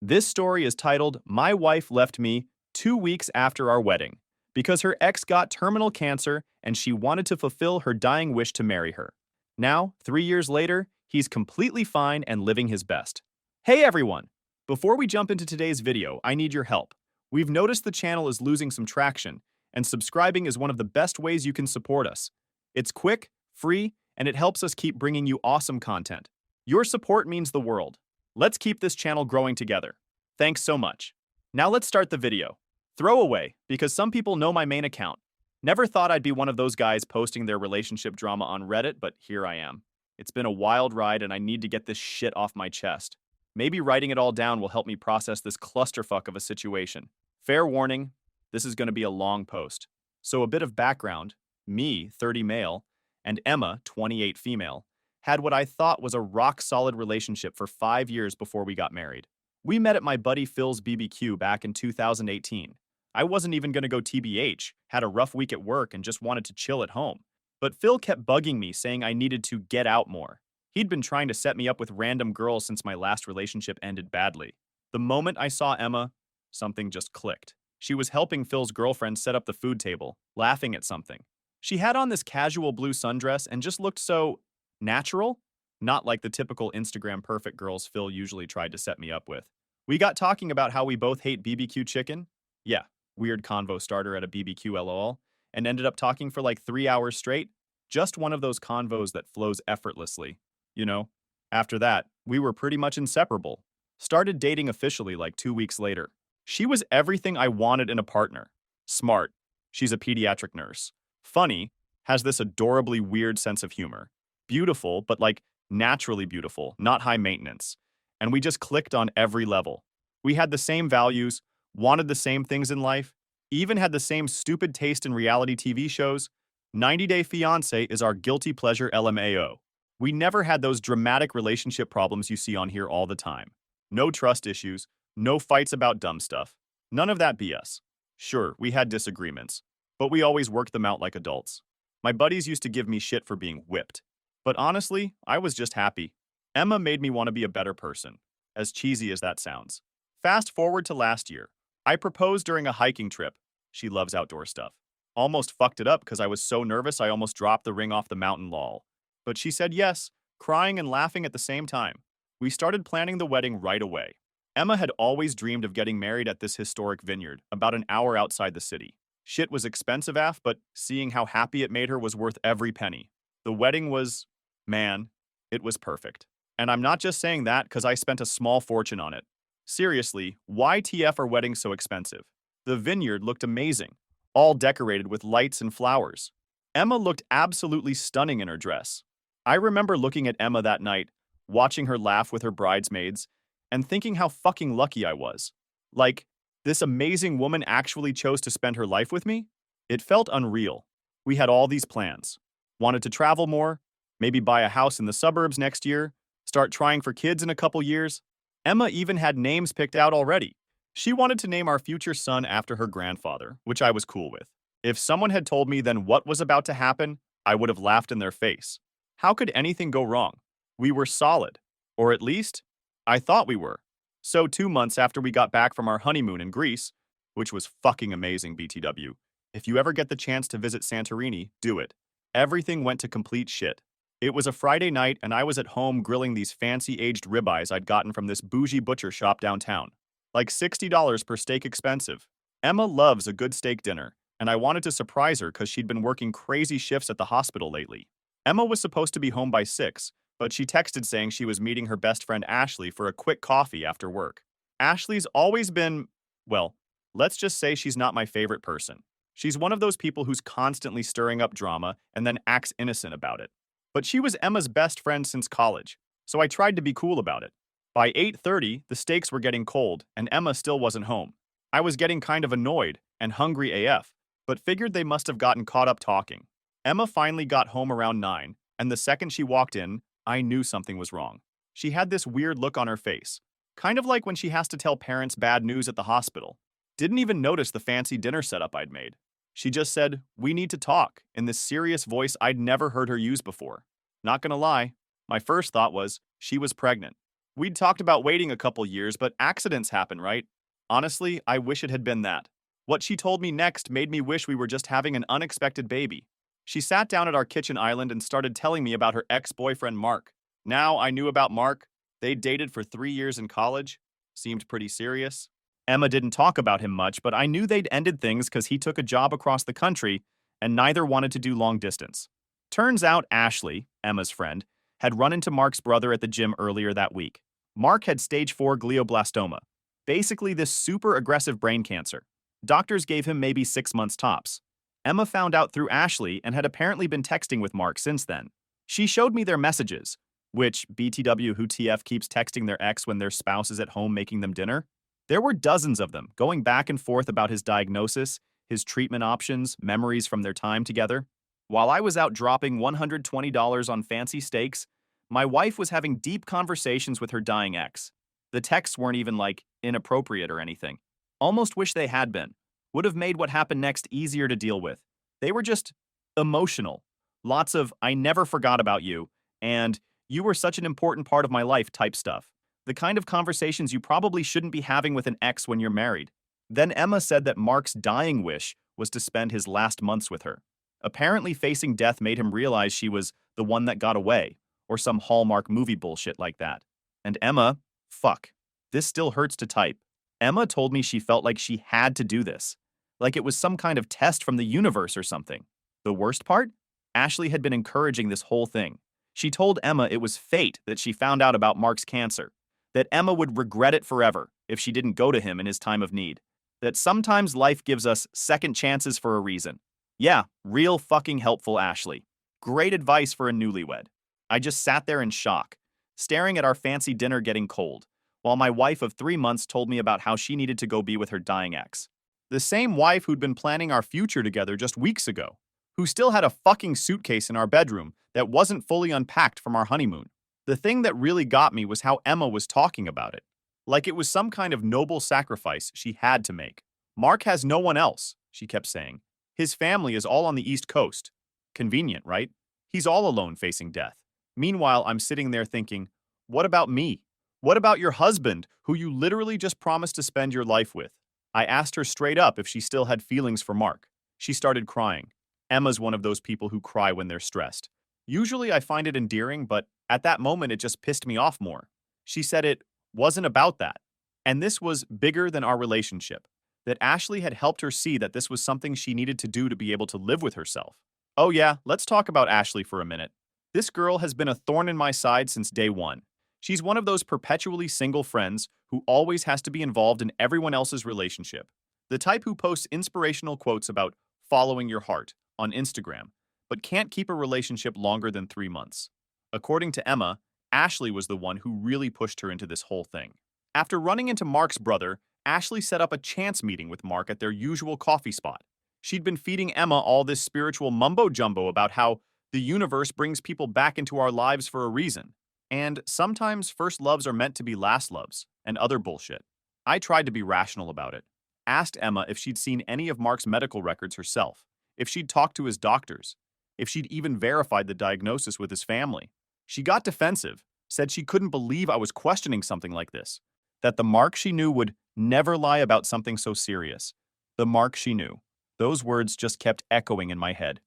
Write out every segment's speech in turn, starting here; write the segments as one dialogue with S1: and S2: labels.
S1: This story is titled, My Wife Left Me 2 weeks after our wedding, because her ex got terminal cancer and she wanted to fulfill her dying wish to marry her. Now, 3 years later, he's completely fine and living his best. Hey everyone! Before we jump into today's video, I need your help. We've noticed the channel is losing some traction, and subscribing is one of the best ways you can support us. It's quick, free, and it helps us keep bringing you awesome content. Your support means the world. Let's keep this channel growing together. Thanks so much. Now let's start the video. Throwaway, because some people know my main account. Never thought I'd be one of those guys posting their relationship drama on Reddit, but here I am. It's been a wild ride and I need to get this shit off my chest. Maybe writing it all down will help me process this clusterfuck of a situation. Fair warning, this is going to be a long post. So a bit of background, me, 30 male, and Emma, 28 female, had what I thought was a rock-solid relationship for 5 years before we got married. We met at my buddy Phil's BBQ back in 2018. I wasn't even going to go TBH, had a rough week at work and just wanted to chill at home. But Phil kept bugging me saying I needed to get out more. He'd been trying to set me up with random girls since my last relationship ended badly. The moment I saw Emma, something just clicked. She was helping Phil's girlfriend set up the food table, laughing at something. She had on this casual blue sundress and just looked so natural, not like the typical Instagram perfect girls Phil usually tried to set me up with. We got talking about how we both hate BBQ chicken. Yeah, weird convo starter at a BBQ LOL, and ended up talking for like 3 hours straight. Just one of those convos that flows effortlessly. You know, after that, we were pretty much inseparable. Started dating officially like 2 weeks later. She was everything I wanted in a partner. Smart. She's a pediatric nurse. Funny. Has this adorably weird sense of humor. Beautiful, but like naturally beautiful, not high maintenance. And we just clicked on every level. We had the same values, wanted the same things in life, even had the same stupid taste in reality TV shows. 90 Day Fiancé is our guilty pleasure LMAO. We never had those dramatic relationship problems you see on here all the time. No trust issues, no fights about dumb stuff. None of that BS. Sure, we had disagreements, but we always worked them out like adults. My buddies used to give me shit for being whipped. But honestly, I was just happy. Emma made me want to be a better person, as cheesy as that sounds. Fast forward to last year. I proposed during a hiking trip. She loves outdoor stuff. Almost fucked it up because I was so nervous I almost dropped the ring off the mountain lol. But she said yes, crying and laughing at the same time. We started planning the wedding right away. Emma had always dreamed of getting married at this historic vineyard, about an hour outside the city. Shit was expensive but seeing how happy it made her was worth every penny. The wedding was, man, it was perfect. And I'm not just saying that because I spent a small fortune on it. Seriously, why TF are weddings so expensive? The vineyard looked amazing, all decorated with lights and flowers. Emma looked absolutely stunning in her dress. I remember looking at Emma that night, watching her laugh with her bridesmaids, and thinking how fucking lucky I was. Like, this amazing woman actually chose to spend her life with me? It felt unreal. We had all these plans. Wanted to travel more, maybe buy a house in the suburbs next year, start trying for kids in a couple years. Emma even had names picked out already. She wanted to name our future son after her grandfather, which I was cool with. If someone had told me then what was about to happen, I would have laughed in their face. How could anything go wrong? We were solid. Or at least, I thought we were. So 2 months after we got back from our honeymoon in Greece, which was fucking amazing BTW, if you ever get the chance to visit Santorini, do it. Everything went to complete shit. It was a Friday night and I was at home grilling these fancy aged ribeyes I'd gotten from this bougie butcher shop downtown. Like $60 per steak expensive. Emma loves a good steak dinner, and I wanted to surprise her because she'd been working crazy shifts at the hospital lately. Emma was supposed to be home by 6, but she texted saying she was meeting her best friend Ashley for a quick coffee after work. Ashley's always been, well, let's just say she's not my favorite person. She's one of those people who's constantly stirring up drama and then acts innocent about it. But she was Emma's best friend since college, so I tried to be cool about it. By 8:30, the steaks were getting cold and Emma still wasn't home. I was getting kind of annoyed and hungry AF, but figured they must have gotten caught up talking. Emma finally got home around 9, and the second she walked in, I knew something was wrong. She had this weird look on her face, kind of like when she has to tell parents bad news at the hospital. Didn't even notice the fancy dinner setup I'd made. She just said, "We need to talk," in this serious voice I'd never heard her use before. Not gonna lie, my first thought was, she was pregnant. We'd talked about waiting a couple years, but accidents happen, right? Honestly, I wish it had been that. What she told me next made me wish we were just having an unexpected baby. She sat down at our kitchen island and started telling me about her ex-boyfriend Mark. Now I knew about Mark. They'd dated for 3 years in college. Seemed pretty serious. Emma didn't talk about him much, but I knew they'd ended things because he took a job across the country and neither wanted to do long distance. Turns out Ashley, Emma's friend, had run into Mark's brother at the gym earlier that week. Mark had stage 4 glioblastoma, basically this super aggressive brain cancer. Doctors gave him maybe 6 months tops. Emma found out through Ashley and had apparently been texting with Mark since then. She showed me their messages, which BTW who TF keeps texting their ex when their spouse is at home making them dinner. There were dozens of them, going back and forth about his diagnosis, his treatment options, memories from their time together. While I was out dropping $120 on fancy steaks, my wife was having deep conversations with her dying ex. The texts weren't even, like, inappropriate or anything. Almost wish they had been. Would have made what happened next easier to deal with. They were just emotional. Lots of, I never forgot about you, and you were such an important part of my life type stuff. The kind of conversations you probably shouldn't be having with an ex when you're married. Then Emma said that Mark's dying wish was to spend his last months with her. Apparently facing death made him realize she was the one that got away, or some Hallmark movie bullshit like that. And Emma, fuck, this still hurts to type. Emma told me she felt like she had to do this, like it was some kind of test from the universe or something. The worst part? Ashley had been encouraging this whole thing. She told Emma it was fate that she found out about Mark's cancer, that Emma would regret it forever if she didn't go to him in his time of need, that sometimes life gives us second chances for a reason. Yeah, real fucking helpful, Ashley. Great advice for a newlywed. I just sat there in shock, staring at our fancy dinner getting cold, while my wife of 3 months told me about how she needed to go be with her dying ex. The same wife who'd been planning our future together just weeks ago, who still had a fucking suitcase in our bedroom that wasn't fully unpacked from our honeymoon. The thing that really got me was how Emma was talking about it, like it was some kind of noble sacrifice she had to make. Mark has no one else, she kept saying. His family is all on the East Coast. Convenient, right? He's all alone facing death. Meanwhile, I'm sitting there thinking, what about me? What about your husband, who you literally just promised to spend your life with? I asked her straight up if she still had feelings for Mark. She started crying. Emma's one of those people who cry when they're stressed. Usually I find it endearing, but at that moment it just pissed me off more. She said it wasn't about that. And this was bigger than our relationship. That Ashley had helped her see that this was something she needed to do to be able to live with herself. Oh yeah, let's talk about Ashley for a minute. This girl has been a thorn in my side since day one. She's one of those perpetually single friends who always has to be involved in everyone else's relationship. The type who posts inspirational quotes about following your heart on Instagram, but can't keep a relationship longer than 3 months. According to Emma, Ashley was the one who really pushed her into this whole thing. After running into Mark's brother, Ashley set up a chance meeting with Mark at their usual coffee spot. She'd been feeding Emma all this spiritual mumbo-jumbo about how the universe brings people back into our lives for a reason. And sometimes first loves are meant to be last loves, and other bullshit. I tried to be rational about it. Asked Emma if she'd seen any of Mark's medical records herself, if she'd talked to his doctors, if she'd even verified the diagnosis with his family. She got defensive, said she couldn't believe I was questioning something like this, that the Mark she knew would never lie about something so serious. The Mark she knew. Those words just kept echoing in my head.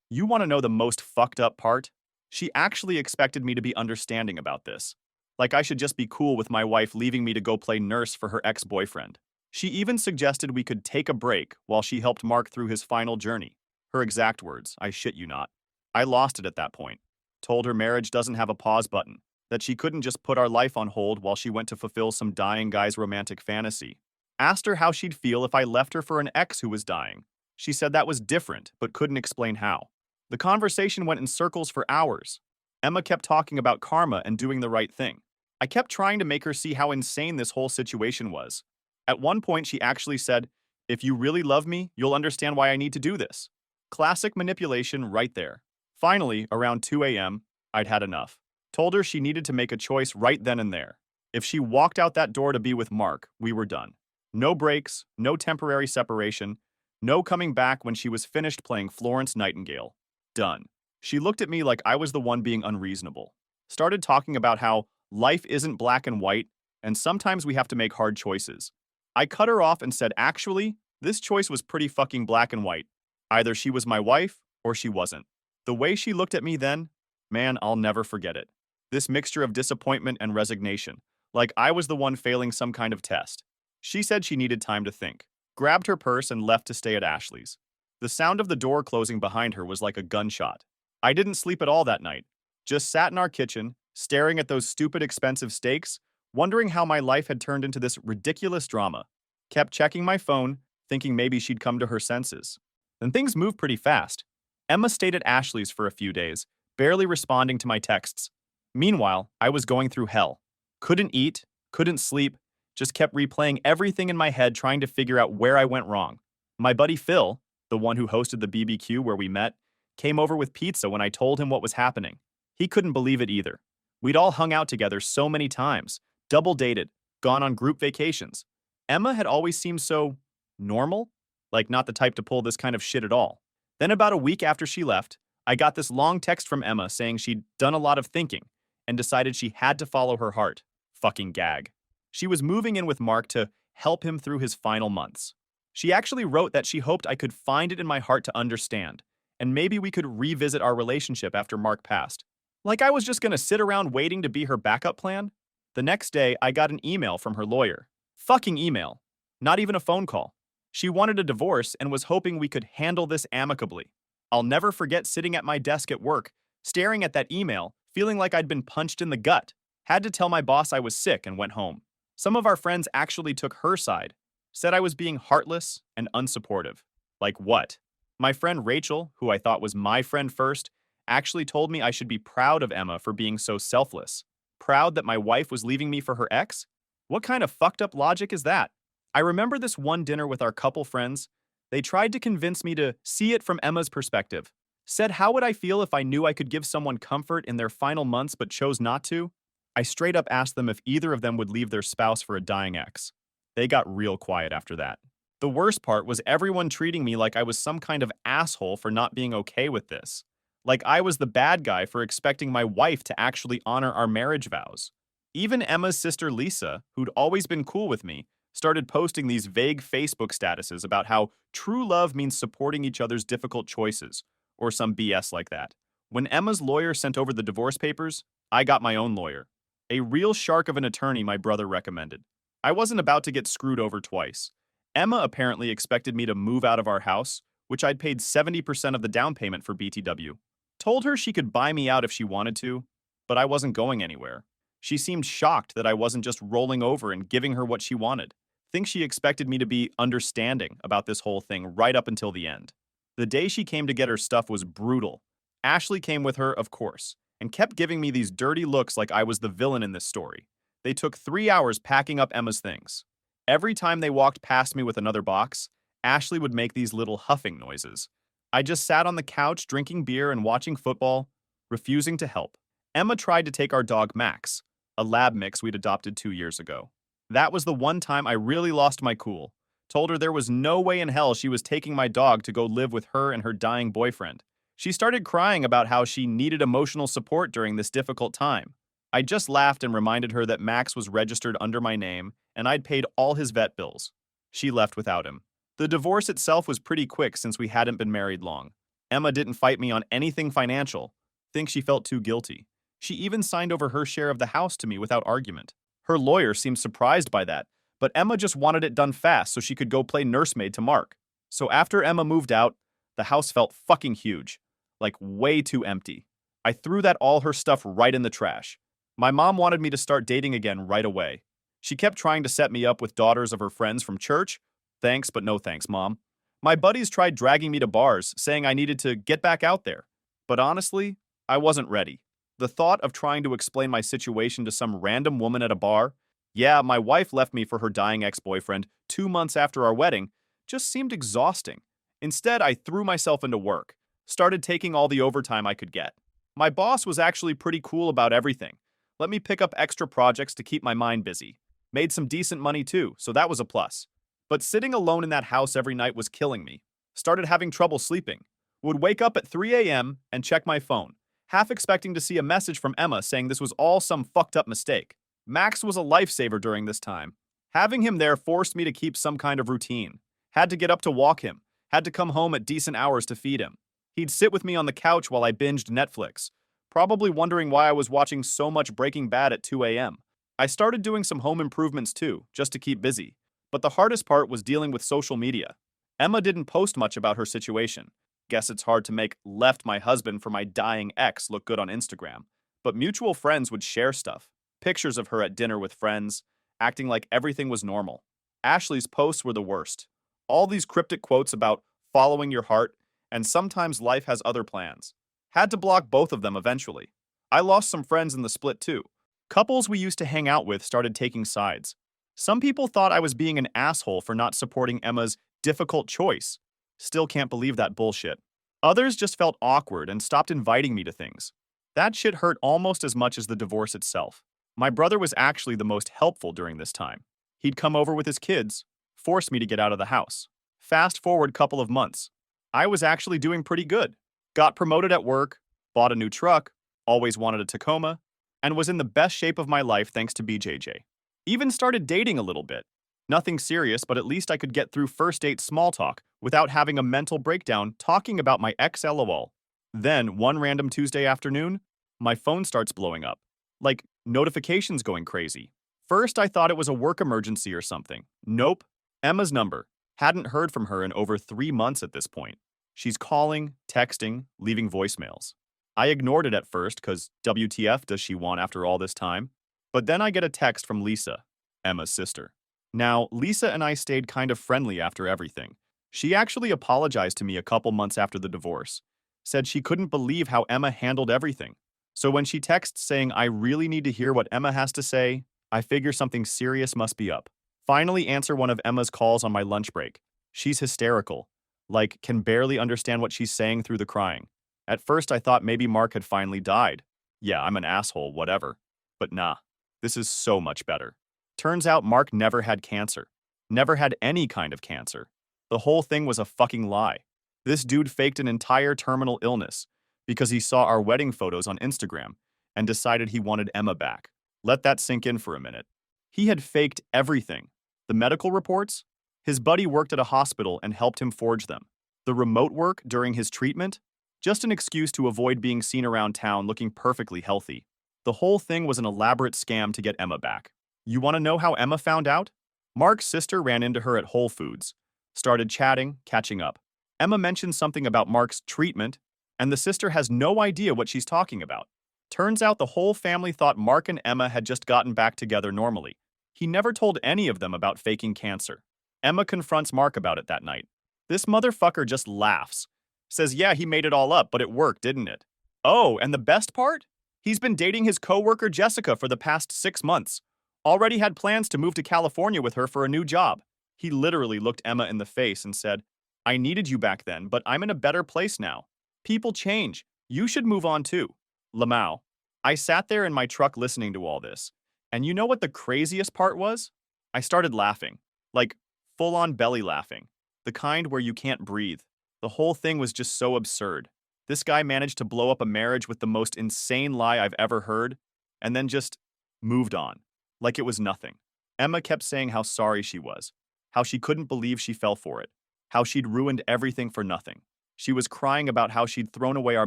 S1: You want to know the most fucked up part? She actually expected me to be understanding about this. Like I should just be cool with my wife leaving me to go play nurse for her ex-boyfriend. She even suggested we could take a break while she helped Mark through his final journey. Her exact words, I shit you not. I lost it at that point. Told her marriage doesn't have a pause button, that she couldn't just put our life on hold while she went to fulfill some dying guy's romantic fantasy. Asked her how she'd feel if I left her for an ex who was dying. She said that was different, but couldn't explain how. The conversation went in circles for hours. Emma kept talking about karma and doing the right thing. I kept trying to make her see how insane this whole situation was. At one point, she actually said, "If you really love me, you'll understand why I need to do this." Classic manipulation right there. Finally, around 2 a.m., I'd had enough. Told her she needed to make a choice right then and there. If she walked out that door to be with Mark, we were done. No breaks, no temporary separation, no coming back when she was finished playing Florence Nightingale. Done. She looked at me like I was the one being unreasonable. Started talking about how Life isn't black and white, and sometimes we have to make hard choices. I cut her off and said, actually, this choice was pretty fucking black and white. Either she was my wife or she wasn't. The way she looked at me then, man, I'll never forget it. This mixture of disappointment and resignation, like I was the one failing some kind of test. She said she needed time to think, grabbed her purse and left to stay at Ashley's. The sound of the door closing behind her was like a gunshot. I didn't sleep at all that night, just sat in our kitchen, staring at those stupid expensive steaks, wondering how my life had turned into this ridiculous drama. Kept checking my phone, thinking maybe she'd come to her senses. Then things moved pretty fast. Emma stayed at Ashley's for a few days, barely responding to my texts. Meanwhile, I was going through hell. Couldn't eat, couldn't sleep, just kept replaying everything in my head trying to figure out where I went wrong. My buddy Phil, the one who hosted the BBQ where we met, came over with pizza when I told him what was happening. He couldn't believe it either. We'd all hung out together so many times, double dated, gone on group vacations. Emma had always seemed so normal, like not the type to pull this kind of shit at all. Then about a week after she left, I got this long text from Emma saying she'd done a lot of thinking and decided she had to follow her heart. Fucking gag. She was moving in with Mark to help him through his final months. She actually wrote that she hoped I could find it in my heart to understand, and maybe we could revisit our relationship after Mark passed. Like I was just gonna sit around waiting to be her backup plan? The next day, I got an email from her lawyer. Fucking email. Not even a phone call. She wanted a divorce and was hoping we could handle this amicably. I'll never forget sitting at my desk at work, staring at that email, feeling like I'd been punched in the gut. Had to tell my boss I was sick and went home. Some of our friends actually took her side, said I was being heartless and unsupportive. Like what? My friend Rachel, who I thought was my friend first, actually told me I should be proud of Emma for being so selfless. Proud that my wife was leaving me for her ex? What kind of fucked up logic is that? I remember this one dinner with our couple friends. They tried to convince me to see it from Emma's perspective. Said how would I feel if I knew I could give someone comfort in their final months but chose not to? I straight up asked them if either of them would leave their spouse for a dying ex. They got real quiet after that. The worst part was everyone treating me like I was some kind of asshole for not being okay with this. Like I was the bad guy for expecting my wife to actually honor our marriage vows. Even Emma's sister Lisa, who'd always been cool with me, started posting these vague Facebook statuses about how true love means supporting each other's difficult choices, or some BS like that. When Emma's lawyer sent over the divorce papers, I got my own lawyer. A real shark of an attorney my brother recommended. I wasn't about to get screwed over twice. Emma apparently expected me to move out of our house, which I'd paid 70% of the down payment for BTW. Told her she could buy me out if she wanted to, but I wasn't going anywhere. She seemed shocked that I wasn't just rolling over and giving her what she wanted. Think she expected me to be understanding about this whole thing right up until the end. The day she came to get her stuff was brutal. Ashley came with her, of course, and kept giving me these dirty looks like I was the villain in this story. They took 3 hours packing up Emma's things. Every time they walked past me with another box, Ashley would make these little huffing noises. I just sat on the couch drinking beer and watching football, refusing to help. Emma tried to take our dog Max, a lab mix we'd adopted 2 years ago. That was the one time I really lost my cool. Told her there was no way in hell she was taking my dog to go live with her and her dying boyfriend. She started crying about how she needed emotional support during this difficult time. I just laughed and reminded her that Max was registered under my name and I'd paid all his vet bills. She left without him. The divorce itself was pretty quick since we hadn't been married long. Emma didn't fight me on anything financial. Think she felt too guilty. She even signed over her share of the house to me without argument. Her lawyer seemed surprised by that, but Emma just wanted it done fast so she could go play nursemaid to Mark. So after Emma moved out, the house felt fucking huge. Like way too empty. I threw that all her stuff right in the trash. My mom wanted me to start dating again right away. She kept trying to set me up with daughters of her friends from church. Thanks, but no thanks, Mom. My buddies tried dragging me to bars, saying I needed to get back out there. But honestly, I wasn't ready. The thought of trying to explain my situation to some random woman at a bar, yeah, my wife left me for her dying ex-boyfriend 2 months after our wedding, just seemed exhausting. Instead, I threw myself into work, started taking all the overtime I could get. My boss was actually pretty cool about everything. Let me pick up extra projects to keep my mind busy. Made some decent money too, so that was a plus. But sitting alone in that house every night was killing me. Started having trouble sleeping. Would wake up at 3 a.m. and check my phone. half expecting to see a message from Emma saying this was all some fucked up mistake. Max was a lifesaver during this time. Having him there forced me to keep some kind of routine. Had to get up to walk him, had to come home at decent hours to feed him. He'd sit with me on the couch while I binged Netflix, probably wondering why I was watching so much Breaking Bad at 2 a.m. I started doing some home improvements too, just to keep busy. But the hardest part was dealing with social media. Emma didn't post much about her situation. Guess it's hard to make "left my husband for my dying ex" look good on Instagram. But mutual friends would share stuff. Pictures of her at dinner with friends, acting like everything was normal. Ashley's posts were the worst. All these cryptic quotes about following your heart and sometimes life has other plans. Had to block both of them eventually. I lost some friends in the split too. Couples we used to hang out with started taking sides. Some people thought I was being an asshole for not supporting Emma's difficult choice. Still can't believe that bullshit. Others just felt awkward and stopped inviting me to things. That shit hurt almost as much as the divorce itself. My brother was actually the most helpful during this time. He'd come over with his kids, force me to get out of the house. Fast forward couple of months. I was actually doing pretty good. Got promoted at work, bought a new truck, always wanted a Tacoma, and was in the best shape of my life thanks to BJJ. Even started dating a little bit. Nothing serious, but at least I could get through first date small talk without having a mental breakdown talking about my ex LOL. Then, one random Tuesday afternoon, my phone starts blowing up. Like, notifications going crazy. First, I thought it was a work emergency or something. Nope. Emma's number. Hadn't heard from her in over 3 months at this point. She's calling, texting, leaving voicemails. I ignored it at first because WTF does she want after all this time? But then I get a text from Lisa, Emma's sister. Now, Lisa and I stayed kind of friendly after everything. She actually apologized to me a couple months after the divorce. Said she couldn't believe how Emma handled everything. So when she texts saying I really need to hear what Emma has to say, I figure something serious must be up. Finally answer one of Emma's calls on my lunch break. She's hysterical. Like, can barely understand what she's saying through the crying. At first I thought maybe Mark had finally died. Yeah, I'm an asshole, whatever. But nah, this is so much better. Turns out Mark never had cancer. Never had any kind of cancer. The whole thing was a fucking lie. This dude faked an entire terminal illness because he saw our wedding photos on Instagram and decided he wanted Emma back. Let that sink in for a minute. He had faked everything. The medical reports? His buddy worked at a hospital and helped him forge them. The remote work during his treatment? Just an excuse to avoid being seen around town looking perfectly healthy. The whole thing was an elaborate scam to get Emma back. You want to know how Emma found out? Mark's sister ran into her at Whole Foods. Started chatting, catching up. Emma mentioned something about Mark's treatment, and the sister has no idea what she's talking about. Turns out the whole family thought Mark and Emma had just gotten back together normally. He never told any of them about faking cancer. Emma confronts Mark about it that night. This motherfucker just laughs. Says, yeah, he made it all up, but it worked, didn't it? Oh, and the best part? He's been dating his coworker Jessica for the past 6 months. Already had plans to move to California with her for a new job. He literally looked Emma in the face and said, I needed you back then, but I'm in a better place now. People change. You should move on too. Lamau. I sat there in my truck listening to all this. And you know what the craziest part was? I started laughing. Like, full-on belly laughing. The kind where you can't breathe. The whole thing was just so absurd. This guy managed to blow up a marriage with the most insane lie I've ever heard, and then just moved on. Like it was nothing. Emma kept saying how sorry she was, how she couldn't believe she fell for it, how she'd ruined everything for nothing. She was crying about how she'd thrown away our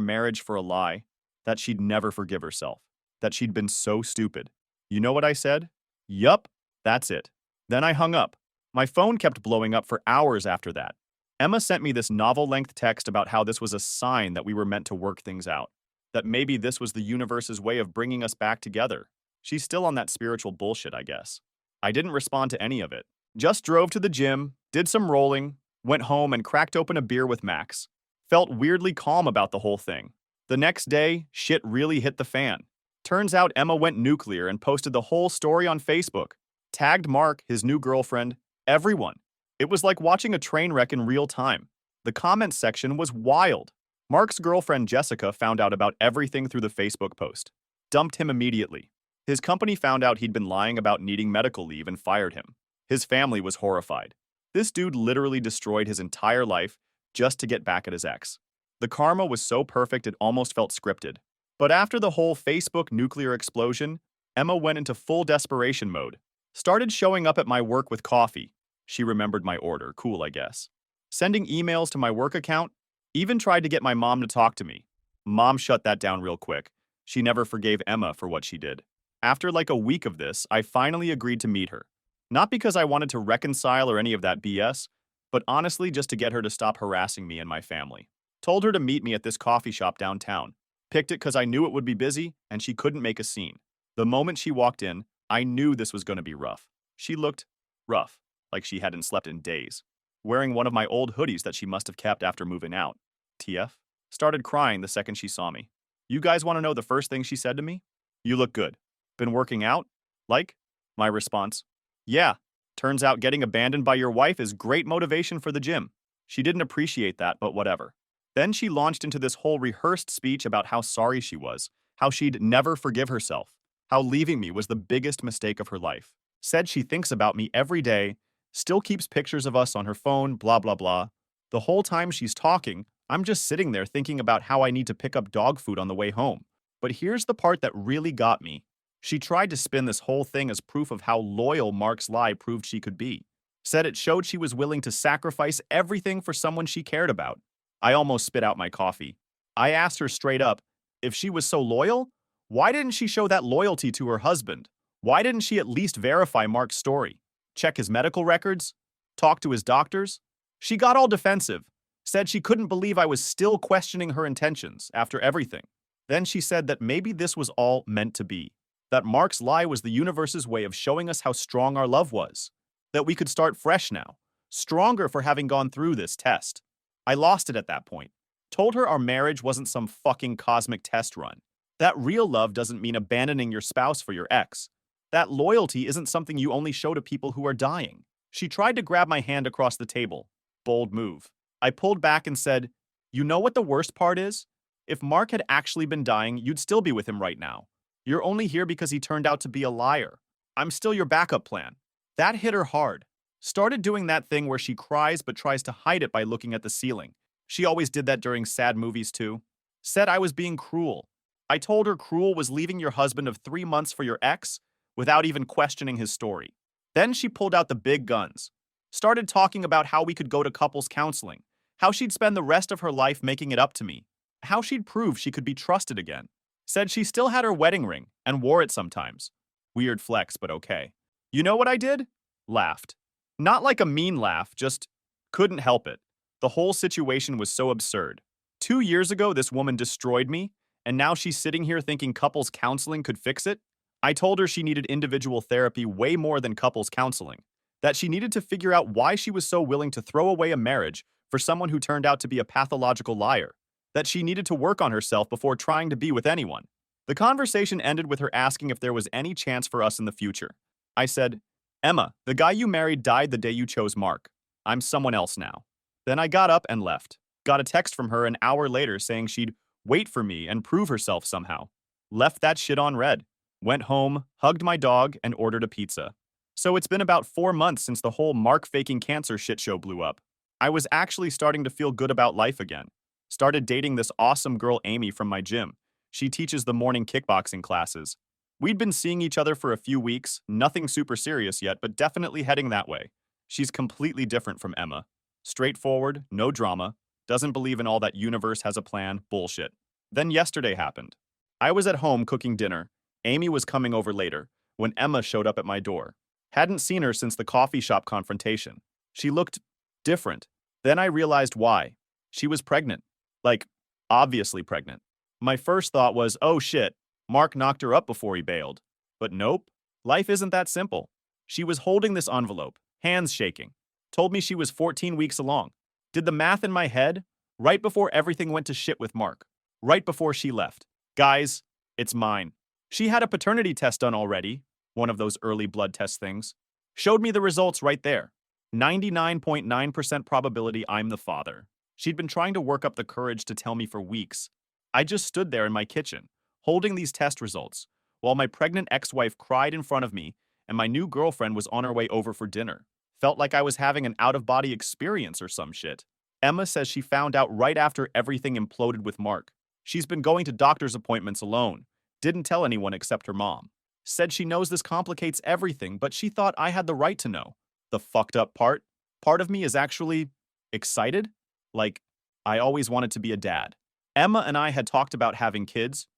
S1: marriage for a lie, that she'd never forgive herself, that she'd been so stupid. You know what I said? Yup, that's it. Then I hung up. My phone kept blowing up for hours after that. Emma sent me this novel-length text about how this was a sign that we were meant to work things out, that maybe this was the universe's way of bringing us back together. She's still on that spiritual bullshit, I guess. I didn't respond to any of it. Just drove to the gym, did some rolling, went home and cracked open a beer with Max. Felt weirdly calm about the whole thing. The next day, shit really hit the fan. Turns out Emma went nuclear and posted the whole story on Facebook. Tagged Mark, his new girlfriend, everyone. It was like watching a train wreck in real time. The comments section was wild. Mark's girlfriend Jessica found out about everything through the Facebook post. Dumped him immediately. His company found out he'd been lying about needing medical leave and fired him. His family was horrified. This dude literally destroyed his entire life just to get back at his ex. The karma was so perfect it almost felt scripted. But after the whole Facebook nuclear explosion, Emma went into full desperation mode. Started showing up at my work with coffee. She remembered my order, cool, I guess. Sending emails to my work account, even tried to get my mom to talk to me. Mom shut that down real quick. She never forgave Emma for what she did. After like a week of this, I finally agreed to meet her. Not because I wanted to reconcile or any of that BS, but honestly just to get her to stop harassing me and my family. Told her to meet me at this coffee shop downtown. Picked it because I knew it would be busy and she couldn't make a scene. The moment she walked in, I knew this was going to be rough. She looked rough, like she hadn't slept in days. Wearing one of my old hoodies that she must have kept after moving out. TF? Started crying the second she saw me. You guys want to know the first thing she said to me? You look good. Been working out? Like? My response. Yeah. Turns out getting abandoned by your wife is great motivation for the gym. She didn't appreciate that, but whatever. Then she launched into this whole rehearsed speech about how sorry she was, how she'd never forgive herself, how leaving me was the biggest mistake of her life. Said she thinks about me every day, still keeps pictures of us on her phone, blah, blah, blah. The whole time she's talking, I'm just sitting there thinking about how I need to pick up dog food on the way home. But here's the part that really got me. She tried to spin this whole thing as proof of how loyal Mark's lie proved she could be. Said it showed she was willing to sacrifice everything for someone she cared about. I almost spit out my coffee. I asked her straight up, if she was so loyal, why didn't she show that loyalty to her husband? Why didn't she at least verify Mark's story? Check his medical records? Talk to his doctors? She got all defensive, said she couldn't believe I was still questioning her intentions after everything. Then she said that maybe this was all meant to be, that Mark's lie was the universe's way of showing us how strong our love was, that we could start fresh now, stronger for having gone through this test. I lost it at that point. Told her our marriage wasn't some fucking cosmic test run. That real love doesn't mean abandoning your spouse for your ex. That loyalty isn't something you only show to people who are dying. She tried to grab my hand across the table. Bold move. I pulled back and said, you know what the worst part is? If Mark had actually been dying, you'd still be with him right now. You're only here because he turned out to be a liar. I'm still your backup plan. That hit her hard. Started doing that thing where she cries but tries to hide it by looking at the ceiling. She always did that during sad movies too. Said I was being cruel. I told her cruel was leaving your husband of 3 months for your ex without even questioning his story. Then she pulled out the big guns. Started talking about how we could go to couples counseling, how she'd spend the rest of her life making it up to me, how she'd prove she could be trusted again. Said she still had her wedding ring and wore it sometimes. Weird flex, but okay. You know what I did? Laughed. Not like a mean laugh, just couldn't help it. The whole situation was so absurd. 2 years ago, this woman destroyed me, and now she's sitting here thinking couples counseling could fix it? I told her she needed individual therapy way more than couples counseling, that she needed to figure out why she was so willing to throw away a marriage for someone who turned out to be a pathological liar, that she needed to work on herself before trying to be with anyone. The conversation ended with her asking if there was any chance for us in the future. I said, Emma, the guy you married died the day you chose Mark. I'm someone else now. Then I got up and left. Got a text from her an hour later saying she'd wait for me and prove herself somehow. Left that shit on red. Went home, hugged my dog, and ordered a pizza. So it's been about 4 months since the whole Mark faking cancer shit show blew up. I was actually starting to feel good about life again. Started dating this awesome girl Amy from my gym. She teaches the morning kickboxing classes. We'd been seeing each other for a few weeks, nothing super serious yet, but definitely heading that way. She's completely different from Emma. Straightforward, no drama, doesn't believe in all that universe has a plan bullshit. Then yesterday happened. I was at home cooking dinner. Amy was coming over later, when Emma showed up at my door. Hadn't seen her since the coffee shop confrontation. She looked different. Then I realized why. She was pregnant. Like, obviously pregnant. My first thought was, oh shit, Mark knocked her up before he bailed. But nope, life isn't that simple. She was holding this envelope, hands shaking. Told me she was 14 weeks along. Did the math in my head, right before everything went to shit with Mark. Right before she left. Guys, it's mine. She had a paternity test done already, one of those early blood test things. Showed me the results right there. 99.9% probability I'm the father. She'd been trying to work up the courage to tell me for weeks. I just stood there in my kitchen, holding these test results, while my pregnant ex-wife cried in front of me and my new girlfriend was on her way over for dinner. Felt like I was having an out-of-body experience or some shit. Emma says she found out right after everything imploded with Mark. She's been going to doctor's appointments alone. Didn't tell anyone except her mom. Said she knows this complicates everything, but she thought I had the right to know. The fucked up part of me is actually excited. Like, I always wanted to be a dad. Emma and I had talked about having kids,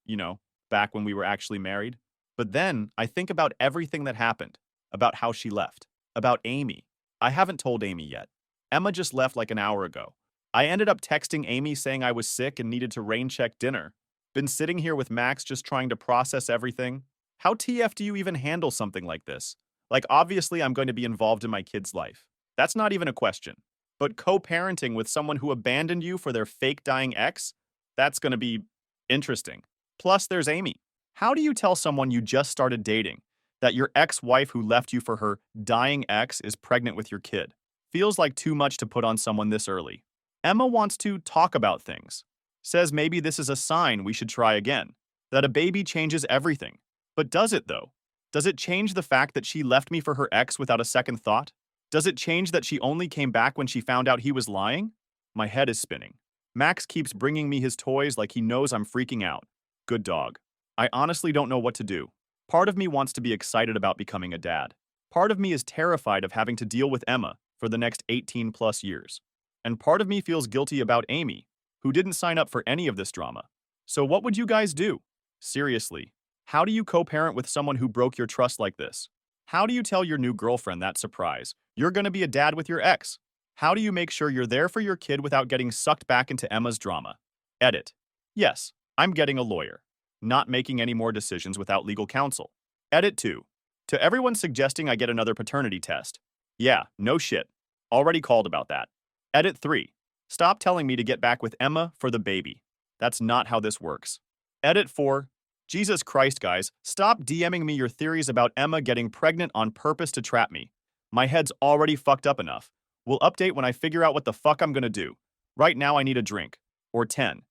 S1: back when we were actually married. But then I think about everything that happened, about how she left, about Amy. I haven't told Amy yet. Emma just left like an hour ago. I ended up texting Amy saying I was sick and needed to rain check dinner. Been sitting here with Max just trying to process everything. How TF do you even handle something like this? Like, obviously, I'm going to be involved in my kid's life. That's not even a question. But co-parenting with someone who abandoned you for their fake dying ex? That's going to be interesting. Plus, there's Amy. How do you tell someone you just started dating that your ex-wife who left you for her dying ex is pregnant with your kid? Feels like too much to put on someone this early. Emma wants to talk about things. Says maybe this is a sign we should try again. That a baby changes everything. But does it, though? Does it change the fact that she left me for her ex without a second thought? Does it change that she only came back when she found out he was lying? My head is spinning. Max keeps bringing me his toys like he knows I'm freaking out. Good dog. I honestly don't know what to do. Part of me wants to be excited about becoming a dad. Part of me is terrified of having to deal with Emma for the next 18 plus years. And part of me feels guilty about Amy, who didn't sign up for any of this drama. So what would you guys do? Seriously, how do you co-parent with someone who broke your trust like this? How do you tell your new girlfriend that surprise? You're gonna be a dad with your ex. How do you make sure you're there for your kid without getting sucked back into Emma's drama? Edit. Yes, I'm getting a lawyer. Not making any more decisions without legal counsel. Edit 2. To everyone suggesting I get another paternity test. Yeah, no shit. Already called about that. Edit 3. Stop telling me to get back with Emma for the baby. That's not how this works. Edit 4. Jesus Christ, guys, stop DMing me your theories about Emma getting pregnant on purpose to trap me. My head's already fucked up enough. We'll update when I figure out what the fuck I'm gonna do. Right now I need a drink. Or 10.